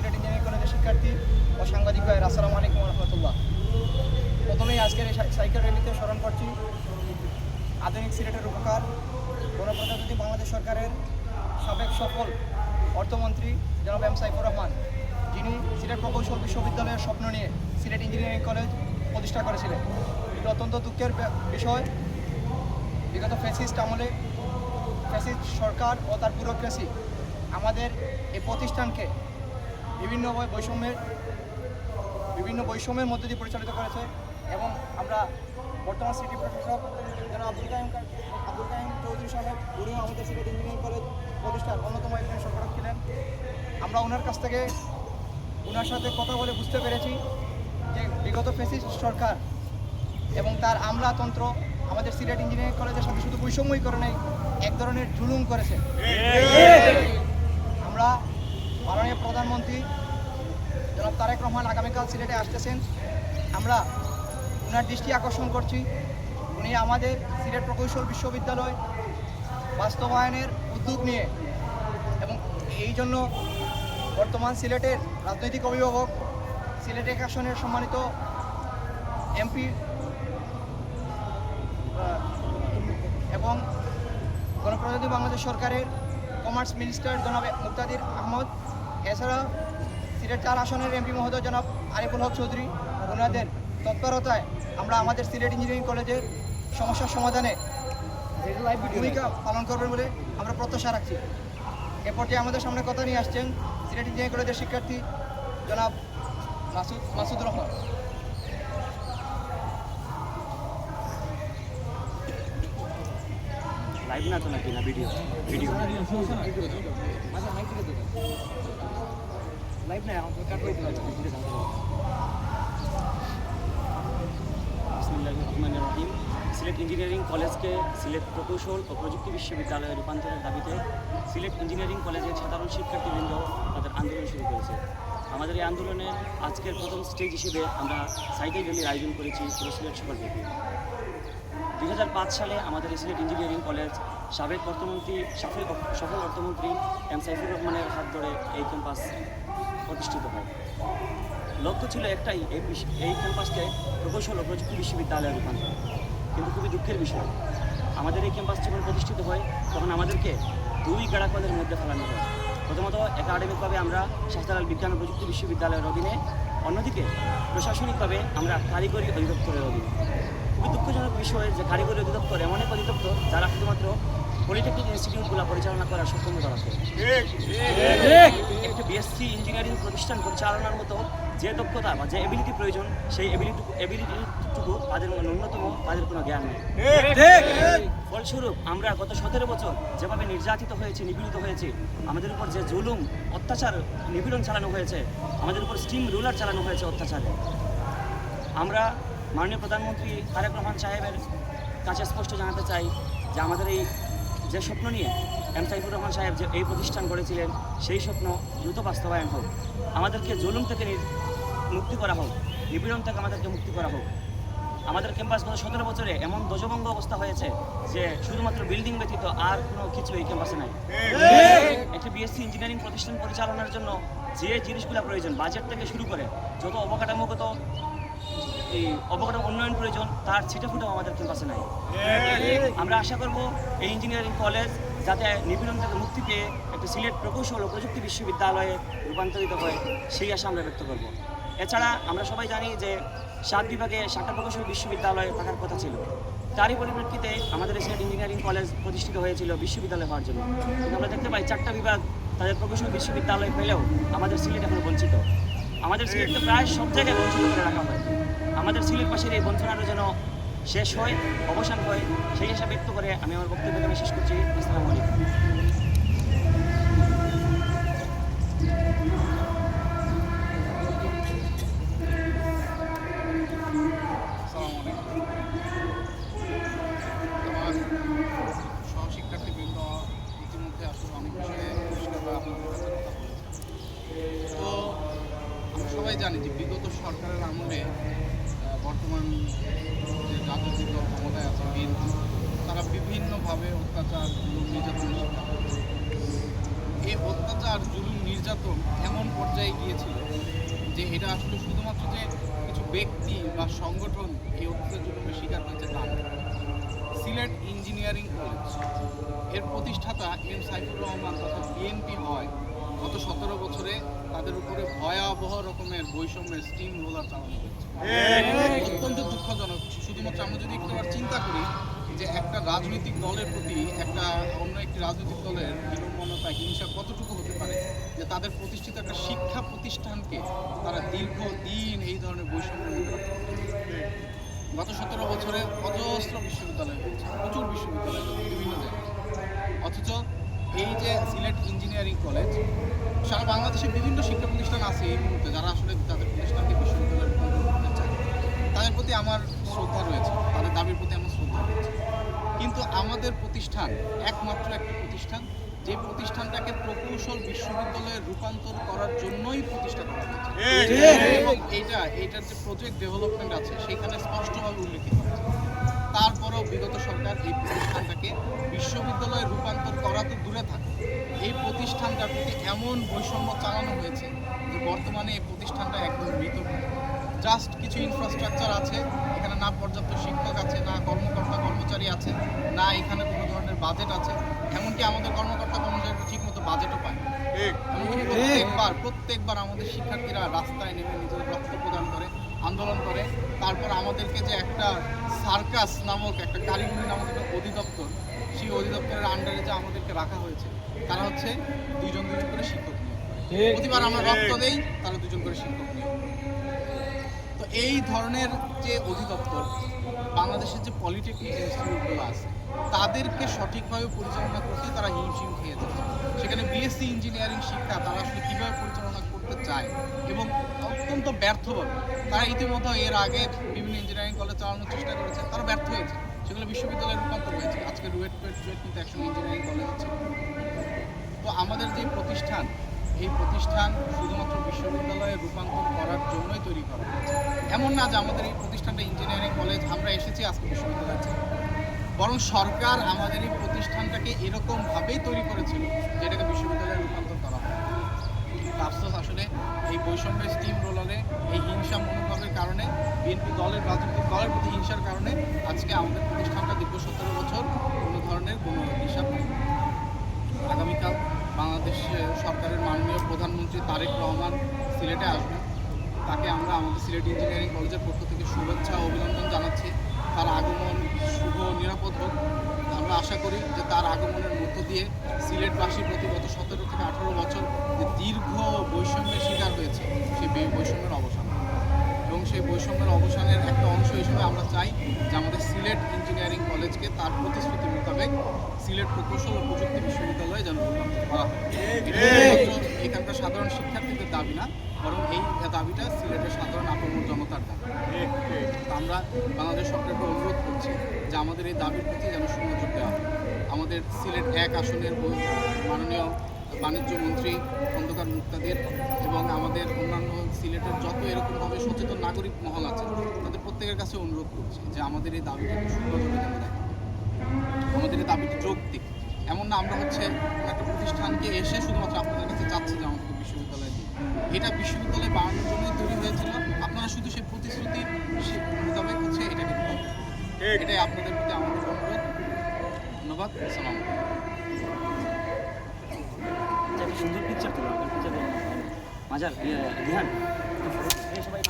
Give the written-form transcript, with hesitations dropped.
Sylhet engineering কলেজের শিক্ষার্থী ও সাংবাদিক ভাই, আসসালামু আলাইকুম রহমতুল্লাহ। প্রথমেই আজকের এই সাইকেল র্যালিতে স্মরণ করছি আধুনিক সিলেটের উপকার গণপ্রজাতন্ত্রী বাংলাদেশ সরকারের সাবেক সফল অর্থমন্ত্রী জনাব এম সাইফুর রহমান, যিনি সিলেট প্রকৌশল বিশ্ববিদ্যালয়ের স্বপ্ন নিয়ে সিলেট ইঞ্জিনিয়ারিং কলেজ প্রতিষ্ঠা করেছিলেন। এটি অত্যন্ত দুঃখের বিষয়, বিগত ফ্যাসিস্ট আমলে ফ্যাসিস্ট সরকার ও তার ব্যুরোক্রেসি আমাদের এই প্রতিষ্ঠানকে বিভিন্ন বৈষম্যের মধ্যে দিয়ে পরিচালিত করেছে এবং আমরা বর্তমান সিটি প্রশাসক যারা আব্দুল কাইম চৌধুরী সাহেব, উনিও আমাদের সিলেট ইঞ্জিনিয়ারিং কলেজ প্রতিষ্ঠার অন্যতম একজন সম্পাদক ছিলেন। আমরা ওনার কাছ থেকে ওনার সাথে কথা বলে বুঝতে পেরেছি যে বিগত ফ্যাসিস্ট সরকার এবং তার আমলাতন্ত্র আমাদের সিলেট ইঞ্জিনিয়ারিং কলেজের সাথে শুধু বৈষম্যই করে নেই, এক ধরনের জুলুম করেছে। আমরা মাননীয় প্রধানমন্ত্রী জনাব তারেক রহমান আগামীকাল সিলেটে আসতেছেন। আমরা ওনার দৃষ্টি আকর্ষণ করছি, উনি আমাদের সিলেট প্রকৌশল বিশ্ববিদ্যালয় বাস্তবায়নের উদ্যোগ নিয়ে এবং এই জন্য বর্তমান সিলেটের রাজনৈতিক অভিভাবক, সিলেট এক আসনের সম্মানিত এমপি এবং গণপ্রজাতন্ত্রী বাংলাদেশ সরকারের কমার্স মিনিস্টার জনাব মুক্তাদির আহমদ, এছাড়া সিলেট 4 আসনের এমপি মহোদয় জনাব আরিফুল হক চৌধুরী, ওনাদের তৎপরতায় আমরা আমাদের সিলেট ইঞ্জিনিয়ারিং কলেজের সমস্যার সমাধানে ভূমিকা পালন করবেন বলে আমরা প্রত্যাশা রাখছি। এ পর্যায়ে আমাদের সামনে কথা নিয়ে আসছেন সিলেট ইঞ্জিনিয়ারিং কলেজের শিক্ষার্থী জনাব মাসুদ রহমান। লাইভ না তো নাকি না ভিডিও লাইভ না বিসমিল্লাহির রহমানির রহিম। সিলেট ইঞ্জিনিয়ারিং কলেজকে সিলেট প্রকৌশল ও প্রযুক্তি বিশ্ববিদ্যালয়ে রূপান্তরের দাবিতে সিলেট ইঞ্জিনিয়ারিং কলেজের সাধারণ শিক্ষার্থীবৃন্দ তাদের আন্দোলন শুরু করেছে। আমাদের এই আন্দোলনের আজকের প্রথম স্টেজ হিসেবে আমরা সাইকেল র্যালির আয়োজন করেছি পুরো সিলেট শহরব্যাপী। 2005 সালে আমাদের সিলেট ইঞ্জিনিয়ারিং কলেজ সাবেক সফল অর্থমন্ত্রী এম সাইফুর রহমানের হাত ধরে এই ক্যাম্পাস প্রতিষ্ঠিত হয়। লক্ষ্য ছিল একটাই, এই ক্যাম্পাসকে প্রকৌশল ও প্রযুক্তি বিশ্ববিদ্যালয়ে রূপান্তর। কিন্তু খুবই দুঃখের বিষয়, আমাদের এই ক্যাম্পাস যখন প্রতিষ্ঠিত হয় তখন আমাদেরকে 2 গাড়াকলের মধ্যে ফেলানো হয়। প্রথমত একাডেমিকভাবে আমরা শাহজালাল বিজ্ঞান ও প্রযুক্তি বিশ্ববিদ্যালয়ের অধীনে, অন্যদিকে প্রশাসনিকভাবে আমরা কারিগরি অধিদপ্তরের অধীনে। খুবই দুঃখজনক বিষয় যে কারিগরি অধিদপ্তর এমন এক অধিদপ্তর যারা শুধুমাত্র পলিটেকনিক ইনস্টিটিউটগুলো পরিচালনা করার সক্ষমতা রাখে। একটা বিএসসি ইঞ্জিনিয়ারিং প্রতিষ্ঠান পরিচালনার মতো যে দক্ষতা বা যে এবিলিটি প্রয়োজন, সেই এবিলিটিটুকু তাদের ন্যূনতম, তাদের কোনো জ্ঞান নেই। ফলস্বরূপ আমরা গত 17 বছর যেভাবে নির্যাতিত হয়েছে, নিপীড়িত হয়েছে, আমাদের উপর যে জুলুম, অত্যাচার, নিপীড়ন চালানো হয়েছে, আমাদের উপর স্টিম রুলার চালানো হয়েছে অত্যাচারে, আমরা মাননীয় প্রধানমন্ত্রী তারেক রহমান সাহেবের কাছে স্পষ্ট জানাতে চাই যে আমাদের এই যে স্বপ্ন নিয়ে এম সাইফুর রহমান সাহেব যে এই প্রতিষ্ঠান গড়েছিলেন, সেই স্বপ্ন দ্রুত বাস্তবায়ন হোক। আমাদেরকে জুলুম থেকে মুক্তি করা হোক, নিপীড়ন থেকে আমাদেরকে মুক্তি করা হোক। আমাদের ক্যাম্পাস গত 17 বছরে এমন ধ্বজভঙ্গ অবস্থা হয়েছে যে শুধুমাত্র বিল্ডিং ব্যতীত আর কোনো কিছু এই ক্যাম্পাসে নাই। একটি বিএসসি ইঞ্জিনিয়ারিং প্রতিষ্ঠান পরিচালনার জন্য যে জিনিসগুলো প্রয়োজন, বাজেট থেকে শুরু করে যত অবকাঠামোগত উন্নয়ন প্রয়োজন, তার ছিটেফুটেও আমাদের ক্যাম্পাসে নাই। আমরা আশা করব এই ইঞ্জিনিয়ারিং কলেজ যাতে নিপীড়ন থেকে মুক্তি পেয়ে একটি সিলেট প্রকৌশল ও প্রযুক্তি বিশ্ববিদ্যালয়ে রূপান্তরিত হয়, সেই আশা আমরা ব্যক্ত করব। এছাড়া আমরা সবাই জানি যে 7 বিভাগে 7টা প্রকৌশল বিশ্ববিদ্যালয় থাকার কথা ছিল। তারই পরিপ্রেক্ষিতে আমাদের সিলেট ইঞ্জিনিয়ারিং কলেজ প্রতিষ্ঠিত হয়েছিল বিশ্ববিদ্যালয় হওয়ার জন্য। কিন্তু আমরা দেখতে পাই 4টা বিভাগ তাদের প্রকৌশল বিশ্ববিদ্যালয় পেলেও আমাদের সিলেট এখনো বঞ্চিত। আমাদের সিলেটকে প্রায় সব জায়গায় বঞ্চিত করে রাখা হয়। আমাদের সিলেট পাশের এই বঞ্চনাটা যেন শেষ হয়, অবসান হয়, সেই আশা ব্যক্ত করে আমি আমার বক্তব্যকে শেষ করছি। আসসালামু আলাইকুম। আমার সহশিক্ষার্থীবৃন্দ ইতিমধ্যে আসলে অনেক বিষয়ে পরিষ্কারভাবে আপনাদের কাছে কথা বলেছে। তো আমরা সবাই জানি যে বিগত সরকারের আমলে বর্তমান যে রাজনৈতিক দল ক্ষমতায় আছে বিএনপি, তারা বিভিন্নভাবে অত্যাচার, নির্যাতনের শিকার। এই অত্যাচার জুলুম নির্যাতন এমন পর্যায়ে গিয়েছিল যে এটা আসলে শুধুমাত্র যে কিছু ব্যক্তি বা সংগঠন এই অত্যাচার জুলুমের শিকার হয়েছে তা না। সিলেট ইঞ্জিনিয়ারিং কলেজ এর প্রতিষ্ঠাতা এম সাইফুর রহমান তথা বিএনপি হয় গত 17 বছরে তাদের উপরে ভয়াবহ রকমের বৈষম্যের স্টিম রোলার চালানো হয়েছে। অত্যন্ত দুঃখজনক। শুধুমাত্র আমরা যদি একটু চিন্তা করি যে একটা রাজনৈতিক দলের প্রতি একটা অন্য একটি রাজনৈতিক দলের বিড়ম্বনতা হিংসা কতটুকু হতে পারে যে তাদের প্রতিষ্ঠিত একটা শিক্ষা প্রতিষ্ঠানকে তারা দীর্ঘদিন এই ধরনের বৈষম্যের মধ্যে রাখে। গত 17 বছরে অজস্র বিশ্ববিদ্যালয় হয়েছে, প্রচুর বিশ্ববিদ্যালয় বিভিন্ন জায়গায়, অথচ এই যে সিলেট ইঞ্জিনিয়ারিং কলেজ সারা বাংলাদেশে বিভিন্ন শিক্ষা প্রতিষ্ঠান আছে এই মুহূর্তে যারা আসলে তাদের প্রতিষ্ঠানকে বিশ্ববিদ্যালয়ে রূপান্তর করতে চায়, তাদের প্রতি আমার শ্রদ্ধা রয়েছে, তাদের দাবির প্রতি আমার শ্রদ্ধা রয়েছে। কিন্তু আমাদের প্রতিষ্ঠান একমাত্র একটি প্রতিষ্ঠান যে প্রতিষ্ঠানটাকে প্রকৌশল বিশ্ববিদ্যালয়ে রূপান্তর করার জন্যই প্রতিষ্ঠা করা হয়েছে এবং এইটার যে প্রজেক্ট ডেভেলপমেন্ট আছে সেখানে স্পষ্টভাবে উল্লেখিত আছে। তারপরেও বিগত সরকার এই প্রতিষ্ঠানটাকে বিশ্ববিদ্যালয়ে রূপান্তর করা তো দূরে থাকে, এই প্রতিষ্ঠানটার প্রতি এমন বৈষম্য চালানো হয়েছে যে বর্তমানে এই প্রতিষ্ঠানটা একদম মৃত। জাস্ট কিছু ইনফ্রাস্ট্রাকচার আছে, এখানে না পর্যাপ্ত শিক্ষক আছে, না কর্মচারী আছে, না এখানে কোনো ধরনের বাজেট আছে, এমনকি আমাদের কর্মচারীরা ঠিকমতো বাজেটও পায়। এমনকি প্রত্যেকবার আমাদের শিক্ষার্থীরা রাস্তায় নেমে নিজেদের রক্ত প্রদান করে, আন্দোলন করে, তারপর আমাদেরকে যে একটা সার্কাস নামক একটা কারিগরি নামক একটা অধিদপ্তর, সেই অধিদপ্তরের আন্ডারে যে আমাদেরকে রাখা হয়েছে তারা হচ্ছে দুজন করে শিক্ষক নিয়োগ করে। প্রতিবার আমরা রক্ত দেই, তারা দুজন করে শিক্ষক নিয়োগ করে। তো এই ধরনের যে অধিদপ্তর বাংলাদেশের যে পলিটেকনিক ইনস্টিটিউটগুলো আছে তাদেরকে সঠিকভাবে পরিচালনা করতে তারা হিমশিম খেয়ে যাচ্ছে। সেখানে বিএসসি ইঞ্জিনিয়ারিং শিক্ষা তারা আসলে কীভাবে পরিচালনা করতে চায় এবং অত্যন্ত ব্যর্থভাবে তারা ইতিমধ্যে এর আগে বিভিন্ন ইঞ্জিনিয়ারিং কলেজ চালানোর চেষ্টা করেছে, তারা ব্যর্থ হয়েছে, সেগুলো বিশ্ববিদ্যালয়ে রূপান্তর হয়েছে। আজকে রুয়েট কিন্তু একসঙ্গে ইঞ্জিনিয়ারিং কলেজ আছে। তো আমাদের যে প্রতিষ্ঠান এই প্রতিষ্ঠান শুধুমাত্র বিশ্ববিদ্যালয়ে রূপান্তর করার জন্যই তৈরি করা হয়েছে। এমন না যে আমাদের এই প্রতিষ্ঠানটা ইঞ্জিনিয়ারিং কলেজ আমরা এসেছি আজকে বিশ্ববিদ্যালয়ে, বরং সরকার আমাদের এই প্রতিষ্ঠানটাকে এরকমভাবেই তৈরি করেছিল যেটাকে বিশ্ববিদ্যালয়ে রূপান্তর করা হয়। আফসোস আসলে এই বৈষম্যের স্টিম রোলারে এই হিংসা মনোভাবের কারণে বিএনপি রাজনৈতিক দলের প্রতি হিংসার কারণে আজকে আমাদের প্রতিষ্ঠানটা দীর্ঘ 17 বছর কোনো ধরনের কোনো হিসাব নেই। আগামীকাল বাংলাদেশ সরকারের মাননীয় প্রধানমন্ত্রী তারেক রহমান সিলেটে আসবেন, তাকে আমরা আমাদের সিলেট ইঞ্জিনিয়ারিং কলেজের পক্ষ থেকে শুভেচ্ছা ও অভিনন্দন জানাচ্ছি। তার আগমন শুভ নিরাপদ হোক। আমরা আশা করি যে তার আগমনের মধ্য দিয়ে সিলেটবাসী প্রতি গত 17 থেকে 18 বছর যে দীর্ঘ বৈষম্যের শিকার হয়েছে সেই বৈষম্যের অবসান এবং সেই বৈষম্যের অবসানের একটা অংশ হিসেবে আমরা চাই যে আমাদের সিলেট ইঞ্জিনিয়ারিং কলেজকে তার প্রতিশ্রুতি মোতাবেক সিলেট প্রকৌশল ও প্রযুক্তি বিশ্ববিদ্যালয়ে যেন রূপান্তর করা হয়। এখানকার সাধারণ শিক্ষার্থীদের দাবি না, বরং এই দাবিটা সিলেটের সাধারণ আপামর জনতার দাবি। আমরা বাংলাদেশ সরকারকে অনুরোধ করছি যে আমাদের এই দাবির প্রতি যেন সুনজর দেওয়া হয়। আমাদের সিলেট 1 আসনের মাননীয় বাণিজ্য মন্ত্রী খন্দকার মুক্তাদির এবং আমাদের অন্যান্য সিলেটের যত এরকমভাবে সচেতন নাগরিক মহল আছে তাদের প্রত্যেকের কাছে অনুরোধ করছি যে আমাদের এই দাবিটাকে সুনজরে যেন দেখা হয়। আমাদের এই দাবিটি যৌক্তিক, এমন না আমরা হচ্ছে একটা প্রতিষ্ঠানকে এসে শুধুমাত্র আপনাদের কাছে চাচ্ছি যে আমাদেরকে বিশ্ববিদ্যালয়ে দিই। এটা বিশ্ববিদ্যালয় বাড়ানোর জন্যই তৈরি হয়েছিল, আপনারা শুধু সেই প্রতিশ্রুতির মোতাবেক হচ্ছে এটাকে দিতে। এটাই আপনাদের প্রতি আমাদের অনুরোধ। ধন্যবাদ। আসসালামু আলাইকুম। সুন্দর পিকচার তো মাজার রিহান সবাই